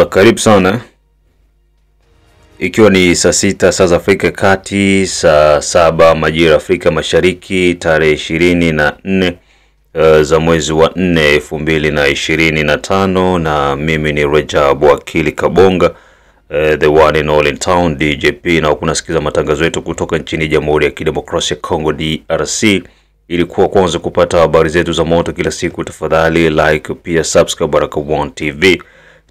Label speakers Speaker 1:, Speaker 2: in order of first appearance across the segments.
Speaker 1: Karibu sana. Ikiwa ni saa 6 saa za Afrika Kati, saa 7 majira Afrika Mashariki, tarehe 24 za mwezi wa 4 2025, na mimi ni Rajab Wakili Kabonga, the one and all in town DJP, na kunasikiza matangazo yetu kutoka nchini Jamhuri ya Kidemokrasia ya Kongo DRC. Ili kuwa kwanza kupata habari zetu za moto kila siku, tafadhali like pia subscribe Baraka1 TV.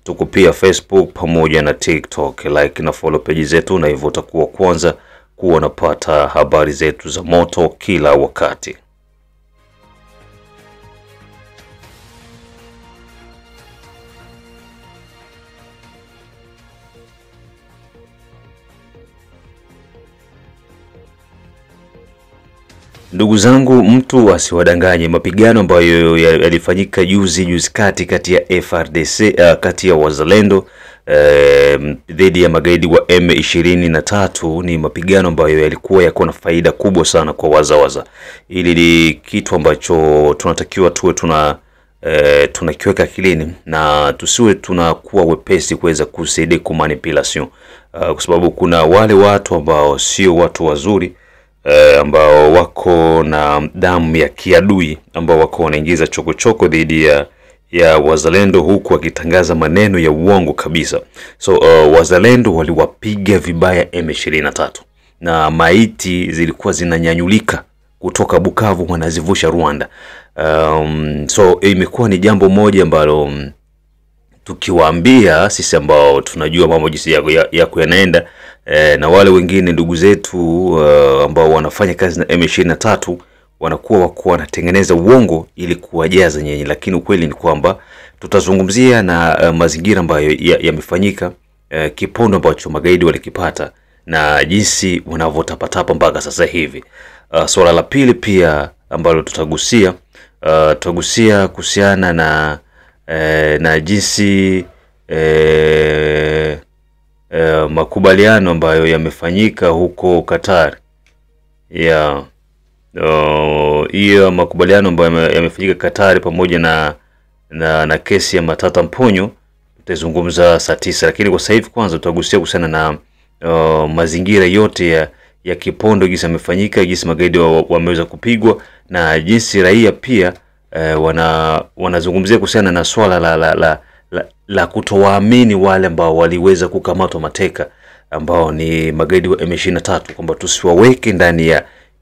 Speaker 1: Tuko pia Facebook pamoja na TikTok, like na follow page zetu, na hivyo utakuwa kwanza kuwa unapata habari zetu za moto kila wakati. Ndugu zangu, mtu asiwadanganye. Mapigano ambayo yalifanyika juzi kati ya FARDC, kati ya wazalendo dhidi ya magaidi wa M23 ni mapigano ambayo yalikuwa yako na faida kubwa sana kwa wazawaza. Ili ni kitu ambacho tunatakiwa tuwe tunakiweka akilini, na tusiwe tunakuwa wepesi kuweza kusaidia manipulation, kwa sababu kuna wale watu ambao sio watu wazuri, ambao wako na damu ya kiadui, ambao wako wanaingiza chokochoko dhidi ya wazalendo, huku wakitangaza maneno ya uongo kabisa. So wazalendo waliwapiga vibaya M23, na maiti zilikuwa zinanyanyulika kutoka Bukavu wanazivusha Rwanda. So imekuwa ni jambo moja ambalo tukiwaambia sisi ambao tunajua mambo jinsi yako yanaenda, na wale wengine ndugu zetu ambao wanafanya kazi na M23 wanakuwa wanatengeneza uongo ili kuwajaza nyenye. Lakini ukweli ni kwamba tutazungumzia na mazingira ambayo yamefanyika, kipondo ambacho magaidi walikipata na jinsi wanavotapatapa mpaka sasa hivi. Swala la pili pia ambalo tutagusia kuhusiana na jinsi makubaliano ambayo yamefanyika huko Qatar. Hiyo makubaliano ambayo yamefanyika Qatar pamoja na kesi ya Matata Mponyo tutazungumza saa 9, lakini kwa sasa hivi kwanza tutagusia kuhusiana na mazingira yote ya kipondo, jinsi yamefanyika, jinsi magaidi wameweza kupigwa, na jinsi raia pia wanazungumzia kuhusiana na swala la kutowaamini wale ambao waliweza kukamatwa mateka, ambao ni magaidi wa M23, kwamba tusiwaweke ndani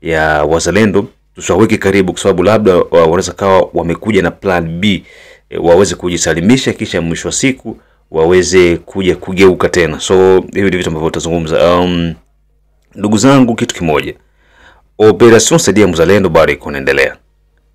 Speaker 1: ya wazalendo, tusiwaweke karibu, kwa sababu labda wanaweza kawa wamekuja na plan B, waweze kujisalimisha kisha mwisho wa siku waweze kuja kugeuka tena. So hivi ndivyo vitu ambavyo tutazungumza. Ndugu zangu, kitu kimoja, Operation Saidia Mzalendo bado iko inaendelea,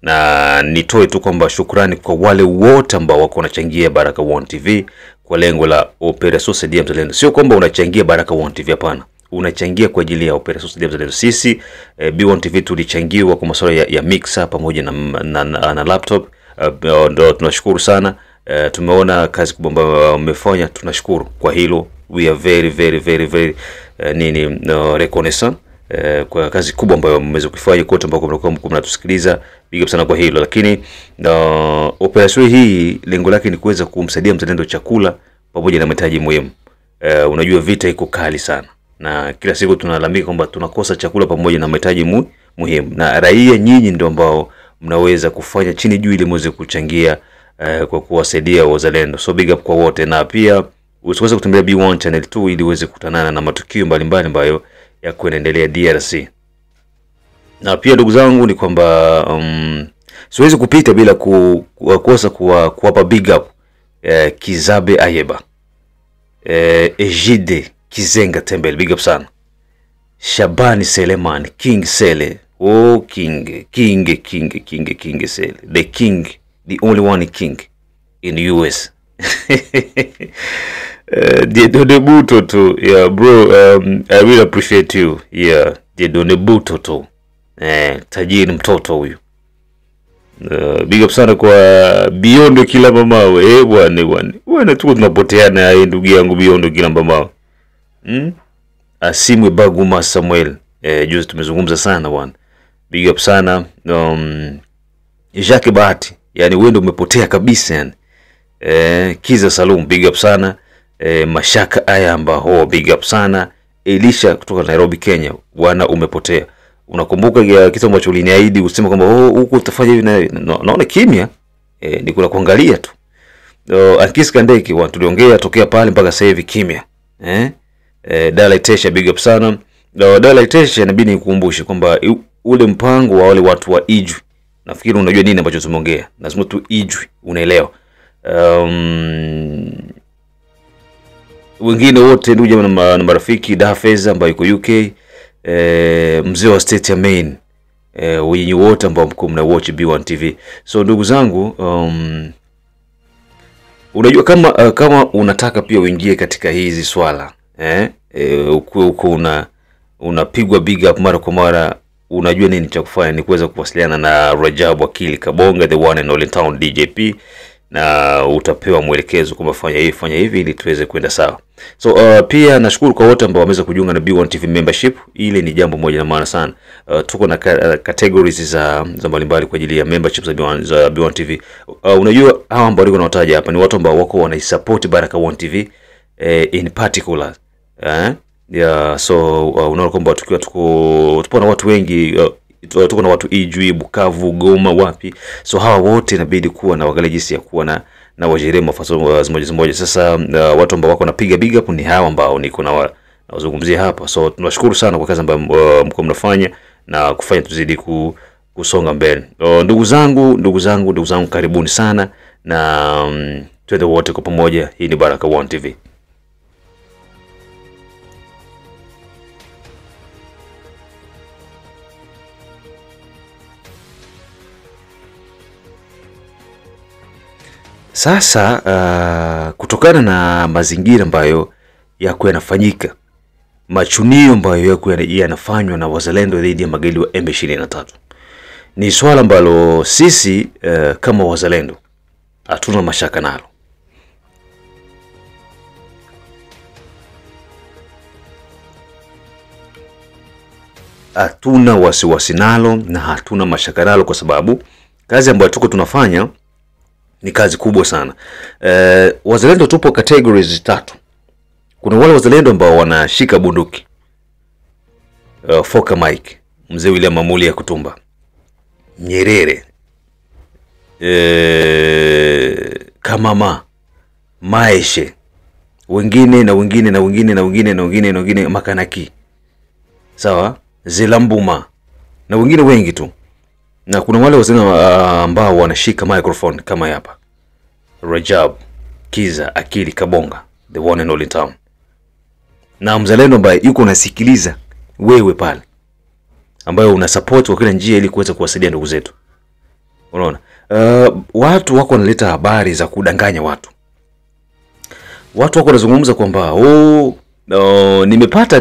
Speaker 1: na nitoe tu kwamba shukrani kwa wale wote ambao wako wanachangia Baraka1 TV kwa lengo la Operation Saidia Mzalendo. Sio kwamba unachangia Baraka1 TV, hapana, unachangia kwa ajili ya Operation Saidia Mzalendo. Sisi B1 TV tulichangiwa kwa masuala ya mixer pamoja na laptop. Ndio tunashukuru sana. Tumeona kazi kubwa ambayo mmefanya, tunashukuru kwa hilo. We are very very very very reconnaissant kwa kazi kubwa ambayo mmeweza kufanya kote ambako mnakuwa mnatusikiliza. Big up sana kwa hilo. Lakini operation hii lengo lake ni kuweza kumsaidia mzalendo chakula pamoja na mahitaji muhimu. Unajua vita iko kali sana, na kila siku tunalalamika kwamba tunakosa chakula pamoja na mahitaji muhimu, na raia nyinyi ndio ambao mnaweza kufanya chini juu ili muweze kuchangia kwa kuwasaidia wazalendo. So big up kwa wote, na pia usiweze kutembelea B1 channel 2 ili uweze kutanana na matukio mbalimbali ambayo yako yanaendelea DRC. Na pia ndugu zangu ni kwamba siwezi kupita bila kukosa kuwapa big up Kizabe Ayeba, Ejide Kizenga Tembele, big up sana. Shabani Seleman, King Sele, King Sele, the king, the only one king in the US. Diedone Buto to, yeah bro, I really appreciate you. Yeah, Diedone Buto to, tajiri mtoto huyu. Big up sana kwa Biondo kila mamawe. Bwana tuko tunapoteana ndugu yangu Biondo kila mamawe. Asimwe Baguma Samuel, juzi tumezungumza sana bwana. Big up sana. Jacques Bahati, yani wewe ndio umepotea kabisa yani. Kiza Salum big up sana, Mashaka Ayamba ho big up sana, Elisha kutoka Nairobi Kenya, bwana umepotea. Unakumbuka kitu ambacho uliniahidi usema kwamba huko utafanya hivi na naona kimya, niko na kuangalia tu. Akis Kandeki tuliongea tokea pale mpaka sasa hivi kimya. Dalaitesha big up sana. Dalaitesha inabidi nikukumbushe kwamba ule mpango wa wale watu wa Ijwi, nafikiri unajua nini ambacho tumeongea. Lazima tu Ijwi unaelewa. Wengine wote ndio jamaa na marafiki Dafeza ambaye yuko UK, mzee wa state ya Maine, wenye wote ambao mko mna watch B1 TV. So ndugu zangu, unajua kama unataka pia uingie katika hizi swala, uko unapigwa big up mara kwa mara, unajua nini cha kufanya ni kuweza kuwasiliana na Rajab Akili Kabonga, the one and only town DJP, na utapewa mwelekezo kwamba fanya hivi ili tuweze kwenda sawa. So pia nashukuru kwa wote ambao wameweza kujiunga na B1 TV membership. Ile ni jambo moja la maana sana. Tuko na categories za mbalimbali kwa ajili ya membership za B1 TV. Unajua hawa ambao niko nawataja hapa ni watu ambao wako wanaisupport Baraka1 TV in particular. So unaona kwamba tuko na watu wengi, tuko na watu Ijwi, Bukavu, Goma, wapi. So hawa wote inabidi kuwa na wakale jinsi ya kuwa na wajerema faso moja. Sasa watu ambao wako napiga big up ni hawa ambao niko na wazungumzia hapa. So tunashukuru sana kwa kazi ambayo mko mnafanya na kufanya tuzidi kusonga mbele. Ndugu zangu karibuni sana na twende wote kwa pamoja. Hii ni Baraka1 TV. Sasa kutokana na mazingira ambayo yako yanafanyika, machunio ambayo yako yanafanywa na wazalendo dhidi ya magaidi wa M23, ni swala ambalo sisi kama wazalendo hatuna mashaka nalo. Hatuna wasiwasi nalo na hatuna mashaka nalo, kwa sababu kazi ambayo tuko tunafanya ni kazi kubwa sana. Wazalendo tupo categories 3. Kuna wale wazalendo ambao wanashika bunduki, Foka Mike, mzee William Amuli ya Kutumba, Nyerere, Kamama, Maeshe, wengine Makanaki, sawa, Zilambuma na wengine wengi tu. Na kuna wale wazalendo ambao wanashika microphone kama hapa, Rajab Kiza Akili Kabonga, the one and only town. Na mzalendo ambaye yuko unasikiliza wewe pale, ambaye una support kwa kila njia ili kuweza kuwasaidia ndugu zetu. Unaona? Watu wako wanaleta habari za kudanganya watu. Watu wako wanazungumza kwamba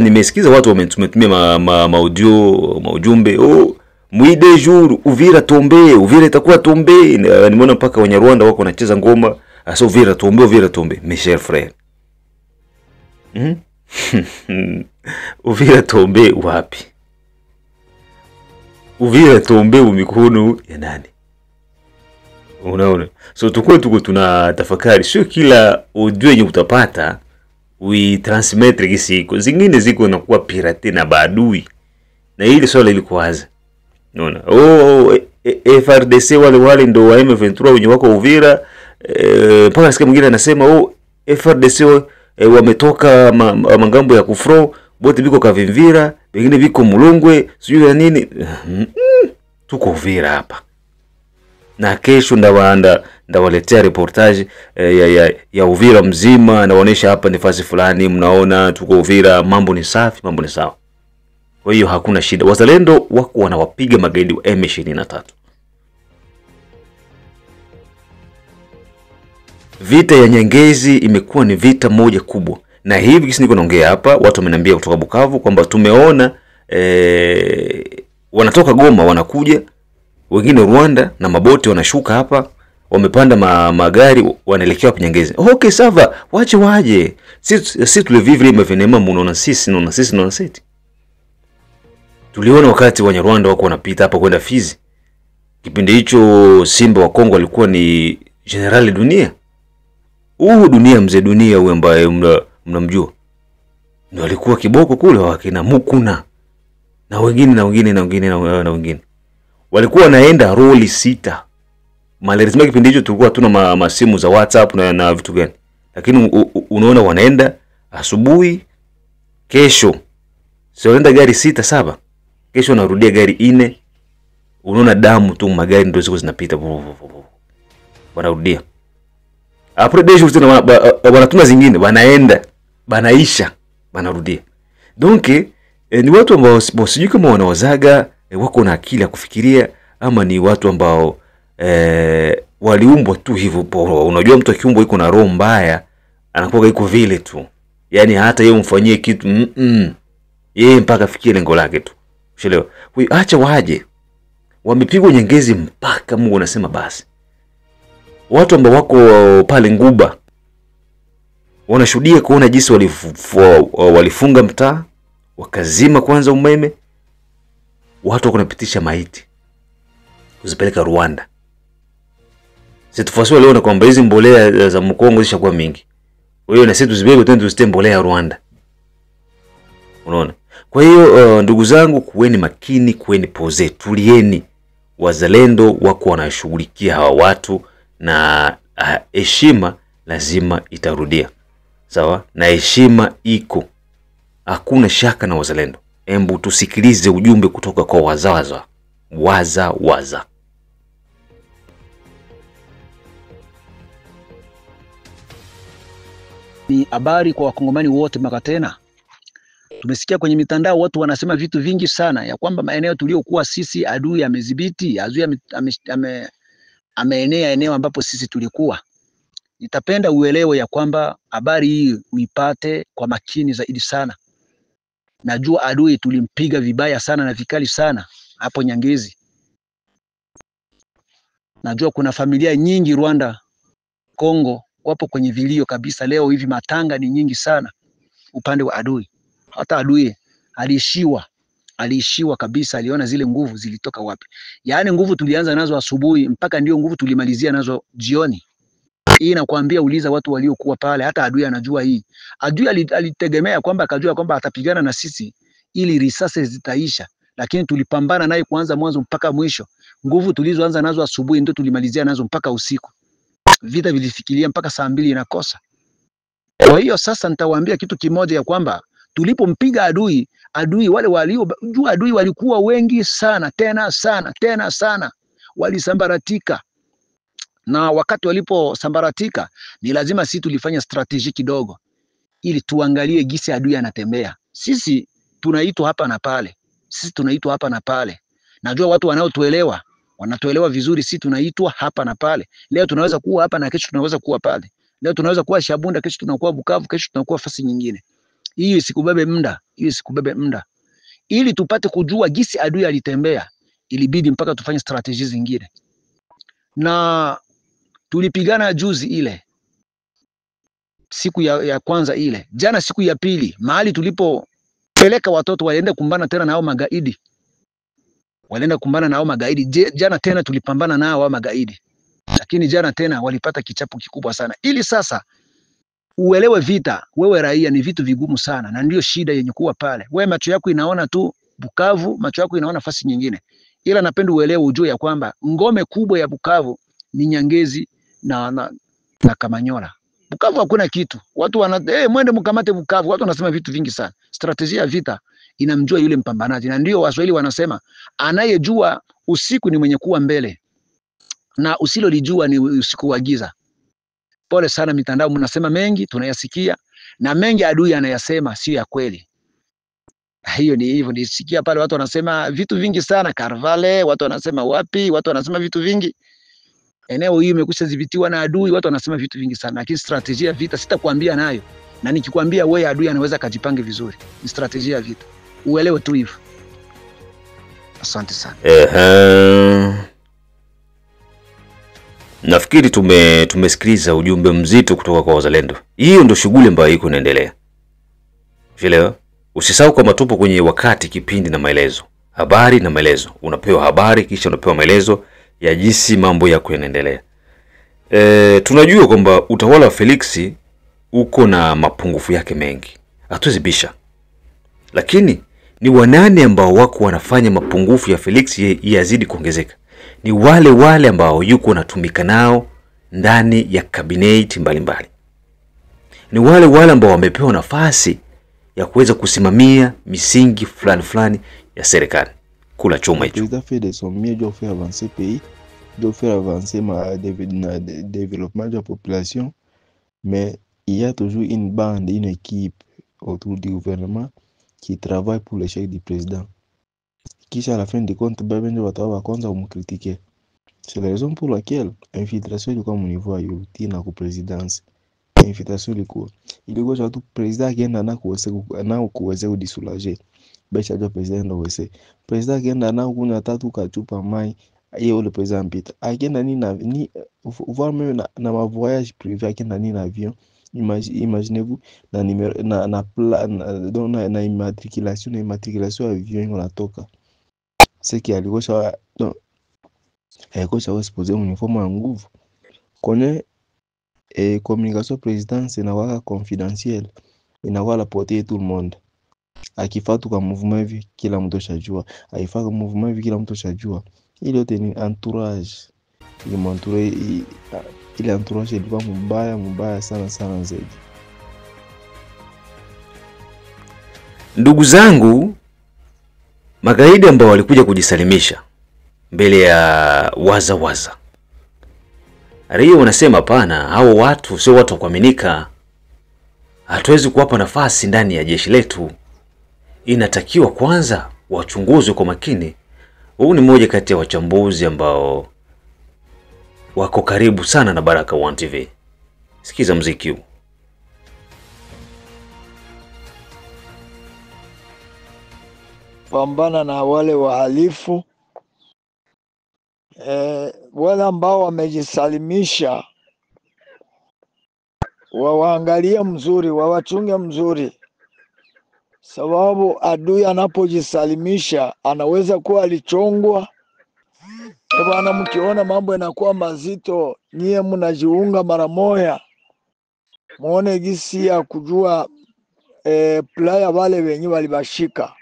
Speaker 1: nimesikiza watu wametumia maujumbe, Mwide jour Uvira tombe, Uvira itakuwa tombe. Nimeona mpaka Wanyarwanda wako wanacheza ngoma, asa Uvira tombe, mes chers frères. Uvira tombe wapi? Uvira tombe umikono ya nani? Unaona? So tuko tunatafakari, sio kila audio yenye utapata transmettre kisiko. Zingine ziko na kuwa pirate na badui. Na hili swala liko wazi. Unaona? FRDC wale ndo wa M23 wenye wako Uvira. Mpaka nasikia mwingine anasema FRDC wametoka mangambo ya Kufro, bote biko Kavimvira, wengine biko Mulongwe, sijui ya nini. Tuko Uvira hapa. Na kesho ndawaletea reportage ya Uvira mzima, naonesha hapa nafasi fulani, mnaona tuko Uvira, mambo ni safi, mambo ni sawa. Kwa hiyo hakuna shida. Wazalendo wako wanawapiga magaidi wa M23. Vita ya Nyangezi imekuwa ni vita moja kubwa. Na hivi kisi niko naongea hapa, watu wameniambia kutoka Bukavu kwamba tumeona wanatoka Goma wanakuja, wengine Rwanda na maboti wanashuka hapa, wamepanda magari wanaelekea kwa Nyangezi. Okay, sava, waje. Sisi tulivivile mavenema, munaona sisi. Tuliona wakati Wanyarwanda wako wanapita hapa kwenda Fizi. Kipindi hicho Simba wa Kongo alikuwa ni General Dunia. Dunia, mzee Dunia huyu ambaye mnamjua, ndio alikuwa kiboko kule wakina Mukuna na wengine. Walikuwa wanaenda roli 6. Lazima kipindi hicho tulikuwa hatuna masimu za WhatsApp na vitu gani. Lakini unaona wanaenda asubuhi, kesho sio wanaenda gari 6 7. Kesho wanarudia gari 4. Unaona damu tu, magari ndio ziko zinapita. Wanarudia. Après des jours tena wanatuma zingine, wanaenda, banaisha, wanarudia. Donc ni watu ambao sijui kama wanawazaga wako na akili ya kufikiria ama ni watu ambao waliumbwa tu hivyo. Unajua mtu akiumbwa iko na roho mbaya, anakuwa iko vile tu. Yaani hata yeye umfanyie kitu yeye mpaka afikie lengo lake tu. Ushelewa? Acha waje. Wamepigwa nyengezi mpaka Mungu anasema basi. Watu ambao wako pale Nguba wanashuhudia kuona jinsi walifunga mtaa, wakazima kwanza umeme, watu wako napitisha maiti kuzipeleka Rwanda. Situfasiwa leo na kwamba hizi mbolea za Mkongo zishakuwa mingi. Kwa hiyo na sisi tuzibebe twende tuzite mbolea Rwanda. Unaona? Kwa hiyo ndugu zangu, kuweni makini, kuweni poze, tulieni. Wazalendo wako wanashughulikia hawa watu na heshima lazima itarudia. Sawa? Na heshima iko. Hakuna shaka na wazalendo. Embu tusikilize ujumbe kutoka kwa waza.
Speaker 2: Ni habari kwa wakongomani wote Makatena. Tumesikia kwenye mitandao watu wanasema vitu vingi sana ya kwamba maeneo tuliokuwa sisi adui amedhibiti, adui ameenea eneo ambapo sisi tulikuwa. Nitapenda uelewe ya kwamba habari hii uipate kwa makini zaidi sana. Najua adui tulimpiga vibaya sana na vikali sana hapo Nyangezi. Najua kuna familia nyingi Rwanda, Kongo wapo kwenye vilio kabisa leo hivi, matanga ni nyingi sana upande wa adui. Hata adui aliishiwa kabisa, aliona zile nguvu zilitoka wapi. Yaani nguvu tulianza nazo asubuhi mpaka ndio nguvu tulimalizia nazo jioni. Hii nakwambia, uliza watu waliokuwa pale, hata adui anajua hii. Adui alitegemea kwamba akajua kwamba atapigana na sisi ili risasi zitaisha, lakini tulipambana naye kuanza mwanzo mpaka mwisho. Nguvu tulizoanza nazo asubuhi ndio tulimalizia nazo mpaka usiku. Vita vilifikiria mpaka saa 2 inakosa. Kwa hiyo sasa nitawaambia kitu kimoja ya kwamba tulipompiga adui wale waliojua adui walikuwa wengi sana, tena sana walisambaratika. Na wakati waliposambaratika ni lazima sisi tulifanya strategy kidogo ili tuangalie gisi adui anatembea. Sisi tunaitwa hapa na pale. Najua watu wanaotuelewa wanatuelewa vizuri. Sisi tunaitwa hapa na pale. Leo tunaweza kuwa hapa na kesho tunaweza kuwa pale. Leo tunaweza kuwa Shabunda, kesho tunakuwa Bukavu, kesho tunakuwa fasi nyingine. Hiyo isikubebe muda. Ili tupate kujua gisi adui alitembea, ilibidi mpaka tufanye strategies zingine. Na tulipigana juzi ile siku ya kwanza ile. Jana siku ya pili, mahali tulipopeleka watoto waende kumbana tena nao magaidi. Jana tena tulipambana nao magaidi. Lakini jana tena walipata kichapo kikubwa sana. Ili sasa uelewe vita, wewe raia, ni vitu vigumu sana, na ndio shida yenye kuwa pale. Wewe macho yako inaona tu Bukavu, macho yako inaona fasi nyingine. Ila napenda uelewe, ujue ya kwamba ngome kubwa ya Bukavu ni Nyangezi na Kamanyola. Bukavu hakuna kitu. Watu mwende mkamate Bukavu. Watu wanasema vitu vingi sana. Strategia ya vita inamjua yule mpambanaji, na ndio Waswahili wanasema anayejua usiku ni mwenye kuwa mbele, na usilolijua ni usiku wa giza. Pole sana, mitandao mnasema mengi, tunayasikia, na mengi adui anayasema sio ya kweli. Hiyo ni hivyo, nisikia pale watu wanasema vitu vingi sana Karvale, watu wanasema wapi, watu wanasema vitu vingi. Eneo hii imekwisha dhibitiwa na adui, watu wanasema vitu vingi sana, lakini strategia ya vita sitakwambia nayo. Na nikikwambia wewe adui anaweza kajipange vizuri. Ni strategia ya vita. Uelewe tu hivyo. Asante sana.
Speaker 1: Nafikiri tumesikiliza ujumbe mzito kutoka kwa wazalendo. Hiyo ndio shughuli ambayo iko inaendelea. Unaelewa? Usisahau kwamba tupo kwenye wakati, kipindi na maelezo. Habari na maelezo. Unapewa habari kisha unapewa maelezo ya jinsi mambo yako yanaendelea. Tunajua kwamba utawala wa Felix uko na mapungufu yake mengi, hatuwezi bisha, lakini ni wanane ambao wako wanafanya mapungufu ya Felix yazidi kuongezeka? Ni wale ambao yuko natumika nao ndani ya kabineti mbalimbali. Ni wale ambao wamepewa nafasi ya kuweza kusimamia misingi fulani ya serikali. Kula chuma hicho.
Speaker 3: Le président fait de son mieux, doit faire avancer le pays, doit faire avancer le développement de la population, mais il y a toujours une bande, une équipe autour du gouvernement qui travaille pour l'échec du président. Qui à la fin des comptes, va critiquer. C'est la raison pour laquelle l'infiltration du comme au niveau à la présidence, infiltration du cours. Il est que tout président qui est na kuweza kudisoulager. Besha jo president ndo wese. President akienda na kunywa tatu kachupa mai, yeye le president mpita. Akienda ni voir même na ma voyage privé akienda ni na avion. Imaginez-vous na immatriculation avion inatoka. C'est qui alikosha donc alikosha exposer uniforme ya nguvu. Kwenye communication présidence inakuwa confidentielle. Inakuwa la portée tout le monde. Akifatu kwa mouvement hivi kila mtu shajua, akifaka mouvement hivi kila mtu shajua. Ile yote ni entourage. Ile entourage ilikuwa mbaya sana zaidi.
Speaker 1: Ndugu zangu, magaidi ambao walikuja kujisalimisha mbele ya waza. Raia wanasema hapana, hao watu sio watu wa kuaminika. Hatuwezi kuwapa nafasi ndani ya jeshi letu. Inatakiwa kwanza wachunguzwe kwa makini. Huu ni mmoja kati ya wachambuzi ambao wako karibu sana na Baraka1 TV. Sikiza muziki huu.
Speaker 4: Pambana na wale wahalifu, wale ambao wamejisalimisha, waangalie mzuri, wawachunge mzuri. Sababu adui anapojisalimisha anaweza kuwa alichongwa. Bwana, mkiona mambo yanakuwa mazito, nyie mnajiunga mara moja. Muone gisi ya kujua playa wale wenye walibashika.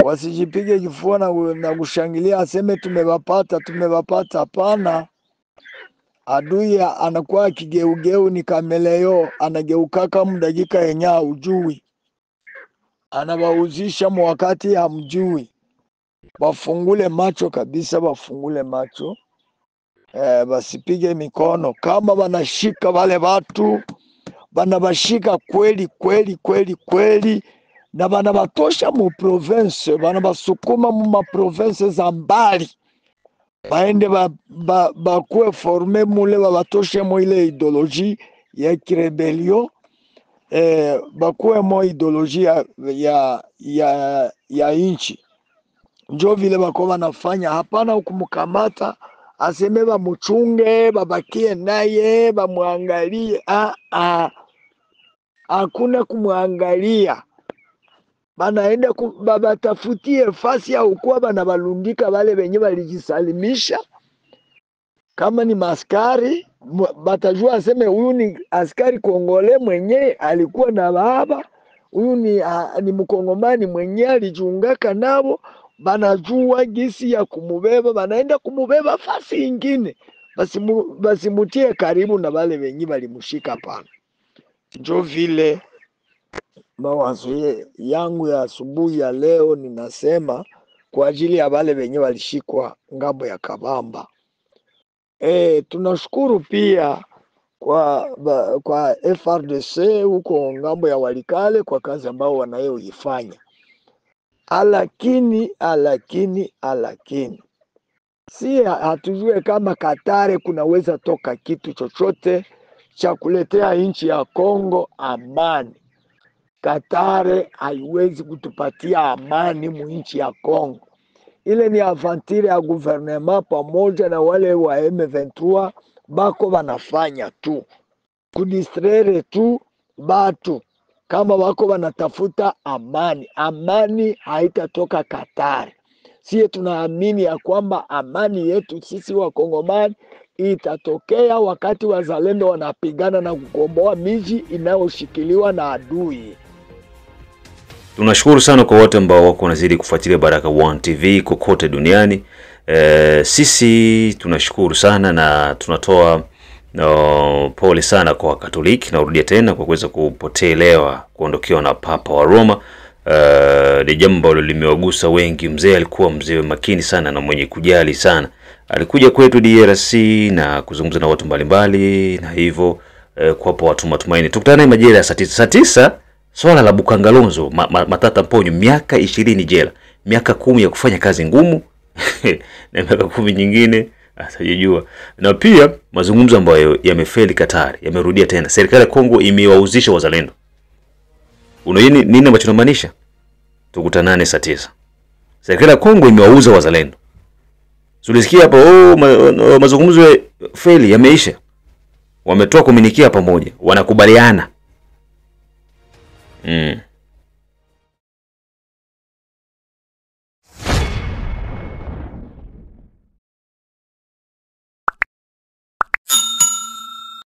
Speaker 4: Wasijipige kifua na kushangilia aseme tumewapata. Hapana. Adui anakuwa kigeugeu, ni kameleo, anageuka kama dakika yenye ujui. Anawauzisha wakati hamjui. Wafungule macho kabisa, wafungule macho. Basipige mikono. Kama wanashika wale watu, wanabashika kweli, na wanabatosha mu province, wanabasukuma mu province za mbali. Baende bakuwe forme mule, wabatoshe mu ile ideologie ya kirebelio. Bakuwe mo ideolojia ya inchi. Njo vile bako wanafanya. Hapana ukumukamata aseme bamuchunge, babakie naye, bamuangalie. Hakuna kumuangalia. Banaenda babatafutie fasi ya ukuwa banabalundika wale wenye walijisalimisha. Kama ni maskari, batajua aseme huyu ni askari Kongole mwenye alikuwa na baba, huyu ni mkongomani mwenye alijiungaka nabo. Banajua gisi ya kumubeba, banaenda kumubeba fasi ingine. Basi mutie karibu na wale wenye walimushika pana. Njo vile mawazo yangu ya asubuhi ya leo ninasema kwa ajili ya wale wenye walishikwa ngambo ya Kabamba. Tunashukuru pia kwa FRDC huko ngambo ya Walikale kwa kazi ambao wanayoifanya. Alakini si hatujue kama Katare kunaweza toka kitu chochote cha kuletea nchi ya Kongo amani. Katare haiwezi kutupatia amani mu nchi ya Kongo. Ile ni avantire ya gouvernement pamoja na wale wa M23 bako wanafanya tu kudistraire tu batu kama wako wanatafuta amani. Amani haitatoka Katari. Sisi tunaamini ya kwamba amani yetu sisi wa Kongomani itatokea wakati wazalendo wanapigana na kugomboa miji inayoshikiliwa na adui.
Speaker 1: Tunashukuru sana kwa wote ambao wako wanazidi kufuatilia Baraka1 TV kokote duniani. Sisi tunashukuru sana na tunatoa pole sana kwa Katoliki, narudia tena, kwa kuweza kupotelewa, kuondokewa na Papa wa Roma. Ni jambo ambalo limewagusa wengi. Mzee alikuwa mzee makini sana na mwenye kujali sana. Alikuja kwetu DRC na kuzungumza na watu mbalimbali, na hivyo kuwapa watu matumaini. Tukutane majira ya saa 9. Saa 9 swala la Bukangalonzo Matata Mponyo, miaka 20 jela, miaka 10 ya kufanya kazi ngumu na miaka 10 nyingine atajijua. Na pia mazungumzo ambayo yamefeli Qatar yamerudia tena. Serikali ya Kongo imewauzisha wazalendo. Unaona nini ambacho tunamaanisha? Tukutanane saa 9. Serikali ya Kongo imewauza wazalendo. Tulisikia hapa mazungumzo feli yameisha. Wametoa komunikia pamoja, wanakubaliana.